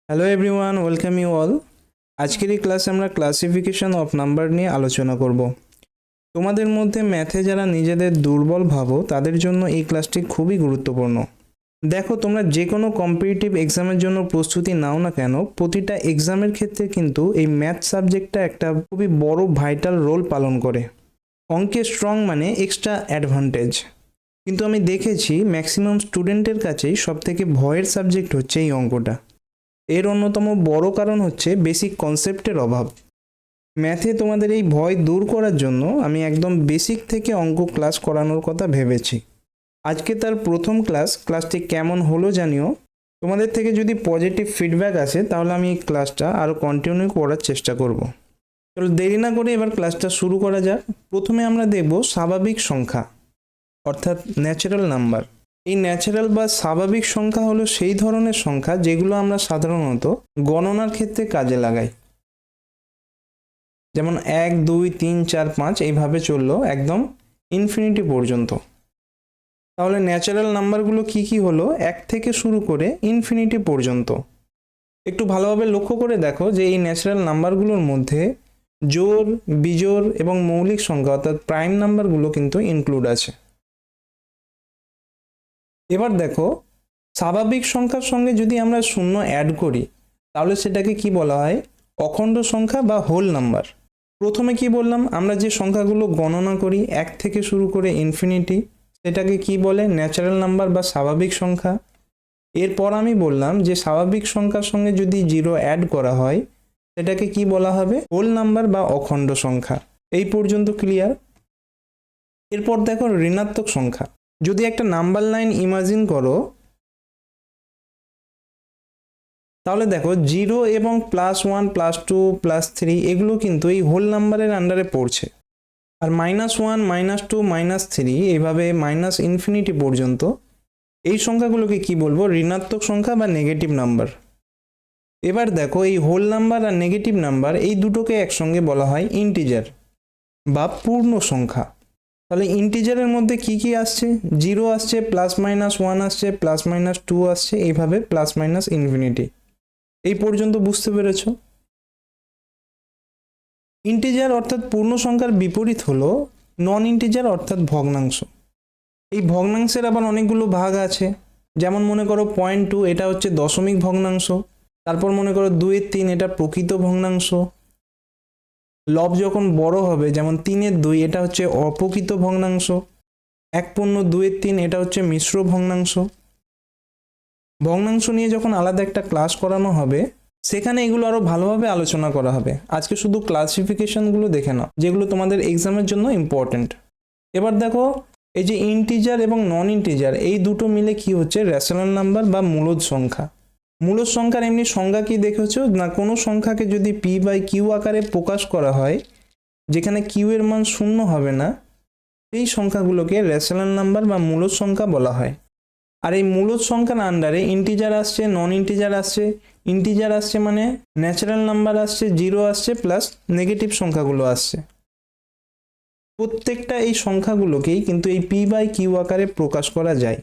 Hello everyone, welcome you all. আজকের এই ক্লাসে আমরা ক্লাসিফিকেশন অফ নাম্বার নিয়ে আলোচনা করব। তোমাদের মধ্যে ম্যাথে যারা নিজেদের দুর্বল ভাবো তাদের জন্য এই ক্লাসটি খুবই গুরুত্বপূর্ণ। দেখো, তোমরা যে কোনো কম্পিটিটিভ এক্সামের জন্য প্রস্তুতি নাও না কেন, প্রতিটা এক্সামের ক্ষেত্রে কিন্তু এই ম্যাথ সাবজেক্টটা একটা খুবই বড় ভাইটাল রোল পালন করে। অঙ্কে স্ট্রং মানে এক্সট্রা অ্যাডভান্টেজ। কিন্তু আমি দেখেছি ম্যাক্সিমাম স্টুডেন্টের কাছেই সবথেকে ভয়ের সাবজেক্ট হচ্ছে এই অঙ্কটা। এর অন্যতম বড় কারণ হচ্ছে বেসিক কনসেপ্টের অভাব। ম্যাথে তোমাদের এই ভয় দূর করার জন্য আমি একদম বেসিক থেকে অঙ্ক ক্লাস করানোর কথা ভেবেছি। আজকে তার প্রথম ক্লাসটি কেমন হলো জানিও। তোমাদের থেকে যদি পজিটিভ ফিডব্যাক আসে তাহলে আমি এই ক্লাসটা আরও কন্টিনিউ করার চেষ্টা করব। চলো দেরি না করে এবার ক্লাসটা শুরু করা যাক। প্রথমে আমরা দেখব স্বাভাবিক সংখ্যা অর্থাৎ ন্যাচারাল নাম্বার। এই ন্যাচারাল বা স্বাভাবিক সংখ্যা হলো সেই ধরনের সংখ্যা যেগুলো আমরা সাধারণত গণনার ক্ষেত্রে কাজে লাগাই। যেমন 1, 2, 3, 4, 5 এইভাবে চললো একদম ইনফিনিটি পর্যন্ত। তাহলে ন্যাচারাল নাম্বারগুলো কি কি হলো? 1 থেকে শুরু করে ইনফিনিটি পর্যন্ত। একটু ভালোভাবে লক্ষ্য করে দেখো যে এই ন্যাচারাল নাম্বারগুলোর মধ্যে জোড়, বিজোড় এবং মৌলিক সংখ্যা অর্থাৎ প্রাইম নাম্বারগুলো কিন্তু ইনক্লুড আছে। এবার দেখো, স্বাভাবিক সংখ্যার সঙ্গে যদি আমরা শূন্য অ্যাড করি তাহলে সেটাকে কি বলা হয়? অখণ্ড সংখ্যা বা হোল নাম্বার। প্রথমে কি বললাম? আমরা যে সংখ্যাগুলো গণনা করি 1 থেকে শুরু করে ইনফিনিটি, সেটাকে কি বলে? ন্যাচারাল নাম্বার বা স্বাভাবিক সংখ্যা। এরপর আমি বললাম যে স্বাভাবিক সংখ্যার সঙ্গে যদি 0 অ্যাড করা হয় সেটাকে কি বলা হবে? হোল নাম্বার বা অখণ্ড সংখ্যা। এই পর্যন্ত ক্লিয়ার? এরপর দেখো ঋণাত্মক সংখ্যা। যদি একটা নাম্বার লাইন ইমাজিন করো তাহলে দেখো 0 এবং +1, +2, +3 এগুলো কিন্তু এই হোল নাম্বারের আন্ডারে পড়ছে। আর -1, -2, -3 এইভাবে মাইনাস ইনফিনিটি পর্যন্ত এই সংখ্যাগুলোকে কি বলবো? ঋণাত্মক সংখ্যা বা নেগেটিভ নাম্বার। এবার দেখো এই হোল নাম্বার আর নেগেটিভ নাম্বার এই দুটোকে একসঙ্গে বলা হয় ইন্টিজার বা পূর্ণ সংখ্যা। তাহলে ইন্টিজারের মধ্যে কি কি আসছে? 0 আসছে, +-1 আসছে, +-2 আসছে, এইভাবে প্লাস ইনফিনিটি। এই পর্যন্ত বুঝতে পেরেছ? ইন্টিজার অর্থাৎ পূর্ণ সংখ্যার বিপরীত হলো নন ইন্টিজার অর্থাৎ ভগ্নাংশ। এই ভগ্নাংশের আবার অনেকগুলো ভাগ আছে। যেমন মনে করো 0.2 এটা হচ্ছে দশমিক ভগ্নাংশ। তারপর মনে করো 2/3 এটা প্রকৃত ভগ্নাংশ। লব যখন বড় হবে যেমন 3/2 এটা হচ্ছে অপ্রকৃত ভগ্নাংশ। 1/2/3 এটা হচ্ছে মিশ্র ভগ্নাংশ। ভগ্নাংশ নিয়ে যখন আলাদা একটা ক্লাস করানো হবে সেখানে এগুলো আরো ভালোভাবে আলোচনা করা হবে। আজকে শুধু ক্লাসিফিকেশনগুলো দেখে নাও যেগুলো তোমাদের এক্সামের জন্য ইম্পর্টেন্ট। এবার দেখো এই যে ইন্টিজার এবং নন ইন্টিজার এই দুটো মিলে কি হচ্ছে? রেশনাল নাম্বার বা মূলদ সংখ্যা। মূলদ সংখ্যার এমনি সংজ্ঞা কি দেখেছো না? কোনো সংখ্যাকে যদি p/q আকারে প্রকাশ করা হয় যেখানে q এর মান 0 হবে না, এই সংখ্যাগুলোকে রেশনাল নাম্বার বা মূলদ সংখ্যা বলা হয়। আর এই মূলদ সংখ্যার আন্ডারে ইন্টিজার আসছে, নন ইন্টিজার আসছে। ইন্টিজার আসছে মানে ন্যাচারাল নাম্বার আসছে, 0 আসছে, প্লাস নেগেটিভ সংখ্যাগুলো আসছে। প্রত্যেকটা এই সংখ্যাগুলোকেই কিন্তু এই p/q আকারে প্রকাশ করা যায়।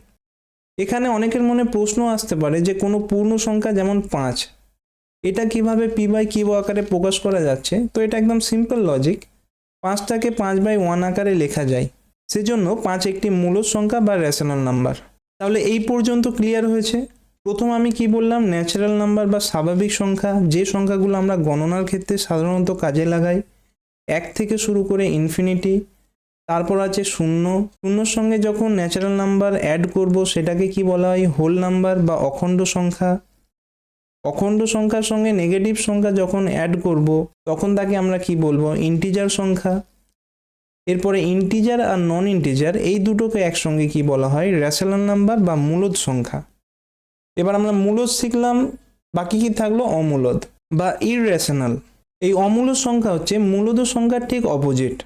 এখানে অনেকের মনে প্রশ্ন আসতে পারে যে কোনো পূর্ণ সংখ্যা যেমন 5 এটা কিভাবে p/q আকারে প্রকাশ করা যাচ্ছে? তো এটা একদম সিম্পল লজিক। 5টাকে 5/1 আকারে লেখা যায়, সেজন্য 5 একটি মূলদ সংখ্যা বা রেশনাল নাম্বার। তাহলে এই পর্যন্ত ক্লিয়ার হয়েছে? প্রথম আমি কি বললাম? ন্যাচারাল নাম্বার বা স্বাভাবিক সংখ্যা, যে সংখ্যাগুলো আমরা গণনার ক্ষেত্রে সাধারণত কাজে লাগাই 1 থেকে শুরু করে ইনফিনিটি। তারপর আছে শূন্য। শূন্যর সঙ্গে যখন ন্যাচারাল নাম্বার অ্যাড করব সেটাকে কি বলা হয়? হোল নাম্বার বা অখণ্ড সংখ্যা। অখণ্ড সংখ্যার সঙ্গে নেগেটিভ সংখ্যা যখন অ্যাড করব তখন তাকে আমরা কি বলবো? ইন্টিজার সংখ্যা। এরপরে ইন্টিজার আর নন ইন্টিজার এই দুটোকে একসঙ্গে কি বলা হয়? রেশনাল নাম্বার বা মূলদ সংখ্যা। এবার আমরা মূলদ শিখলাম, বাকি কি থাকলো? অমূলদ বা ইররেশনাল। এই অমূলদ সংখ্যা হচ্ছে মূলদ সংখ্যার ঠিক অপোজিট,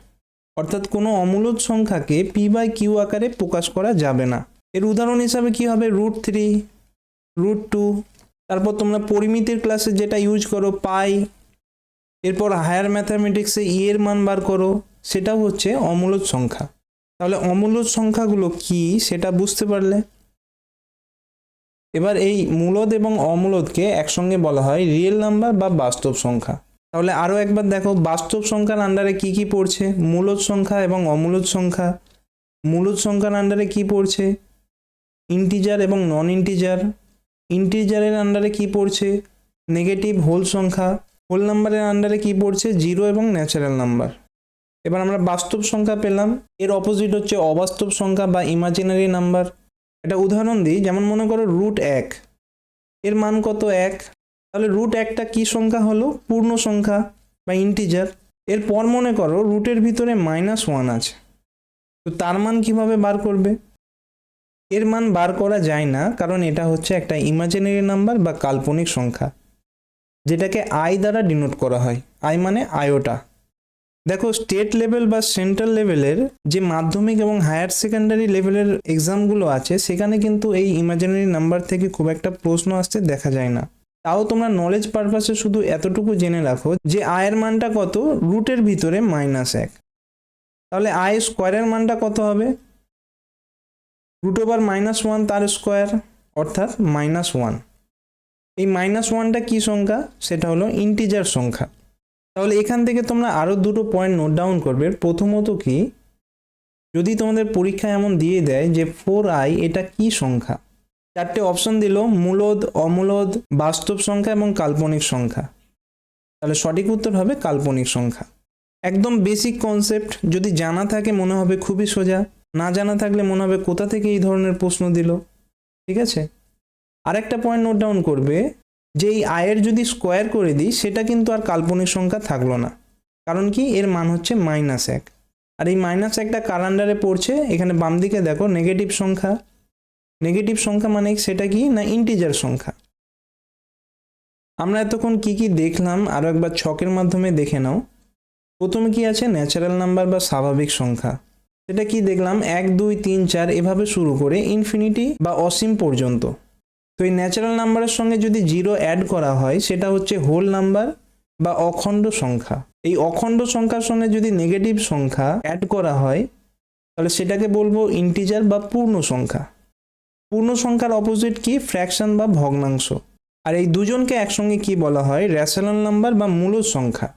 অর্থাৎ কোনো অমূলদ সংখ্যাকে p/q আকারে প্রকাশ করা যাবে না। এর উদাহরণ হিসাবে কি হবে? √3, √2। তারপর তোমরা পরিমিতির ক্লাসে যেটা ইউজ করো পাই। এরপর হায়ার ম্যাথামেটিক্সে এর মান বার করো, সেটাও হচ্ছে অমূলদ সংখ্যা। তাহলে অমূলদ সংখ্যাগুলো কি সেটা বুঝতে পারলে? এবার এই মূলদ এবং অমূলদকে একসঙ্গে বলা হয় রিয়েল নাম্বার বা বাস্তব সংখ্যা। তাহলে আরও একবার দেখো, বাস্তব সংখ্যার আন্ডারে কি কি পড়ছে? মূলদ সংখ্যা এবং অমূলদ সংখ্যা। মূলদ সংখ্যার আন্ডারে কি পড়ছে? ইন্টিজার এবং নন ইন্টিজার। ইন্টিজারের আন্ডারে কি পড়ছে? নেগেটিভ হোল সংখ্যা। হোল নাম্বারের আন্ডারে কি পড়ছে? জিরো এবং ন্যাচারাল নাম্বার। এবার আমরা বাস্তব সংখ্যা পেলাম, এর অপোজিট হচ্ছে অবাস্তব সংখ্যা বা ইমাজিনারি নাম্বার। একটা উদাহরণ দিই, যেমন মনে করো √1, এর মান কত? 1। তাহলে √1টা কি সংখ্যা হলো? পূর্ণ সংখ্যা বা ইন্টিজার। এরপর মনে করো রুটের ভিতরে -1 আছে, তো তার মান কিভাবে বার করবে? এর মান বার করা যায় না, কারণ এটা হচ্ছে একটা ইমাজিনারি নাম্বার বা কাল্পনিক সংখ্যা, যেটাকে আই দ্বারা ডিনোট করা হয়। আই মানে আয়োটা। দেখো, স্টেট লেভেল বা সেন্ট্রাল লেভেলের যে মাধ্যমিক এবং হায়ার সেকেন্ডারি লেভেলের এক্সামগুলো আছে, সেখানে কিন্তু এই ইমাজিনারি নাম্বার থেকে খুব একটা প্রশ্ন আসতে দেখা যায় না। তাও তোমরা নলেজ পারপাসে শুধু এতটুকু জেনে রাখো যে আয়ের মানটা কত? রুটের ভিতরে -1। তাহলে আই স্কোয়ারের মানটা কত হবে? √1 তার স্কোয়ার, অর্থাৎ -1। এই -1টা কি সংখ্যা? সেটা হলো ইন্টিজার সংখ্যা। তাহলে এখান থেকে তোমরা আরও দুটো পয়েন্ট নোট ডাউন করবে। প্রথমত কি, যদি তোমাদের পরীক্ষায় এমন দিয়ে দেয় যে 4i এটা কি সংখ্যা, 4টে অপশন দিল, মূলদ, অমূলদ, বাস্তব সংখ্যা এবং কাল্পনিক সংখ্যা, তাহলে সঠিক উত্তর হবে কাল্পনিক সংখ্যা। একদম বেসিক কনসেপ্ট, যদি জানা থাকে মনে হবে খুবই সোজা, না জানা থাকলে মনে হবে কোথা থেকে এই ধরনের প্রশ্ন দিল। ঠিক আছে, আরেকটা পয়েন্ট নোট ডাউন করবে যে এই আয়ের যদি স্কোয়ার করে দিই, সেটা কিন্তু আর কাল্পনিক সংখ্যা থাকলো না। কারণ কি, এর মান হচ্ছে -1। আর এই -1টা কার আন্ডারে পড়ছে? এখানে বাম দিকে দেখো নেগেটিভ সংখ্যা। নেগেটিভ সংখ্যা মানে সেটা কি না, ইন্টিজার সংখ্যা। আমরা এতক্ষণ কি কি দেখলাম আরও একবার ছকের মাধ্যমে দেখে নাও। প্রথমে কি আছে? ন্যাচারাল নাম্বার বা স্বাভাবিক সংখ্যা। সেটা কি দেখলাম? 1 2 3 4 এভাবে শুরু করে ইনফিনিটি বা অসীম পর্যন্ত। তো এই ন্যাচারাল নাম্বারের সঙ্গে যদি 0 অ্যাড করা হয়, সেটা হচ্ছে হোল নাম্বার বা অখণ্ড সংখ্যা। এই অখণ্ড সংখ্যার সঙ্গে যদি নেগেটিভ সংখ্যা অ্যাড করা হয়, তাহলে সেটাকে বলবো ইন্টিজার বা পূর্ণ সংখ্যা। পূর্ণ সংখ্যার অপোজিট কি? ফ্র্যাকশন বা ভগ্নাংশ। আর এই দুজনকে একসঙ্গে কি বলা হয়? রেশনাল নাম্বার বা মূলদ সংখ্যা।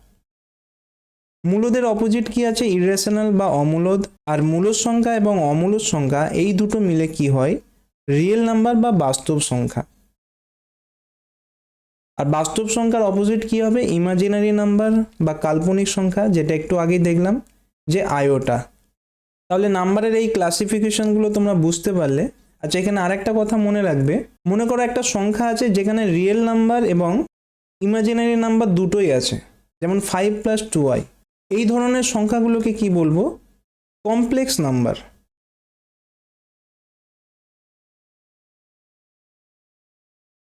মূলদের অপোজিট কি আছে? ইররেশনাল বা অমূলদ। আর মূলদ সংখ্যা এবং অমূলদ সংখ্যা এই দুটো মিলে কি হয়? রিয়েল নাম্বার বা বাস্তব সংখ্যা। আর বাস্তব সংখ্যার অপোজিট কি হবে? ইমাজিনারি নাম্বার বা কাল্পনিক সংখ্যা, যেটা একটু আগেই দেখলাম যে আয়োটা। তাহলে নাম্বারের এই ক্লাসিফিকেশনগুলো তোমরা বুঝতে পারলে। আচ্ছা, এখানে আরেকটা কথা মনে রাখবে, মনে করো একটা সংখ্যা আছে যেখানে রিয়েল নাম্বার এবং ইমাজিনারি নাম্বার দুটোই আছে, যেমন 5 + 2i। এই ধরনের সংখ্যাগুলোকে কি বলবো? Complex number.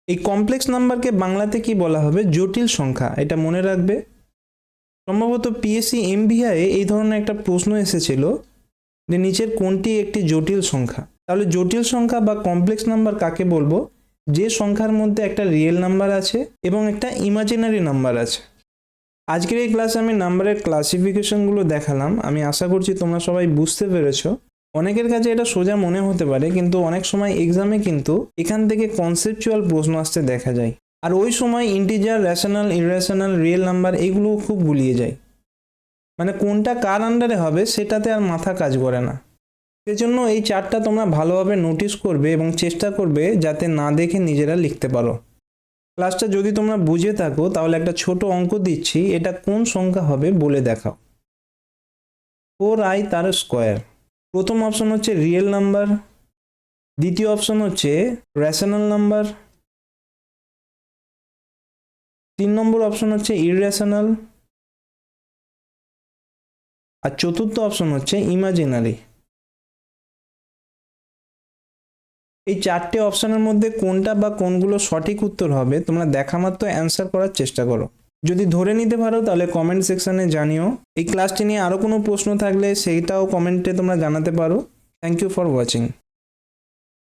এই কমপ্লেক্স নাম্বারকে বাংলাতে কি বলা হবে? জটিল সংখ্যা। এটা মনে রাখবে। সম্ভবত পিএসসি MBI এই ধরনের একটা প্রশ্ন এসেছিল যে নিচের কোনটি একটি জটিল সংখ্যা। তাহলে জটিল সংখ্যা বা কমপ্লেক্স নাম্বার কাকে বলবো? যে সংখ্যার মধ্যে একটা রিয়েল নাম্বার আছে এবং একটা ইমাজিনারি নাম্বার আছে। আজকের এই ক্লাসে আমি নাম্বারের ক্লাসিফিকেশনগুলো দেখালাম। আমি আশা করছি তোমরা সবাই বুঝতে পেরেছো। অনেকের কাছে এটা সোজা মনে হতে পারে, কিন্তু অনেক সময় এক্সামে কিন্তু এখান থেকে কনসেপচুয়াল প্রশ্ন আসতে দেখা যায়। আর ওই সময় integer, rational, irrational, real number এইগুলো খুব গুলিয়ে যায়। মানে কোনটা কার আন্ডারে হবে সেটাতে আর মাথা কাজ করে না। সেজন্য এই চারটা তোমরা ভালোভাবে নোটিস করবে এবং চেষ্টা করবে যাতে না দেখে নিজেরা লিখতে পারো। ক্লাসটা যদি তোমরা বুঝে থাকো তাহলে একটা ছোট অঙ্ক দিচ্ছি, এটা কোন সংখ্যা হবে বলে দেখাও। 4i তার স্কোয়ার। প্রথম অপশন হচ্ছে রিয়েল নাম্বার, দ্বিতীয় অপশন হচ্ছে রেশনাল নাম্বার, 3 নম্বর অপশন হচ্ছে ইররেশনাল, আর চতুর্থ অপশন হচ্ছে ইমাজিনারি। এই চারটে অপশনের মধ্যে কোনটা বা কোনগুলো সঠিক উত্তর হবে তোমরা দেখা মাত্র অ্যান্সার করার চেষ্টা করো। যদি ধরে নিতে পারো তাহলে কমেন্ট সেকশনে জানিও। এই ক্লাসটি নিয়ে আরও কোনো প্রশ্ন থাকলে সেইটাও কমেন্টে তোমরা জানাতে পারো। Thank you for watching.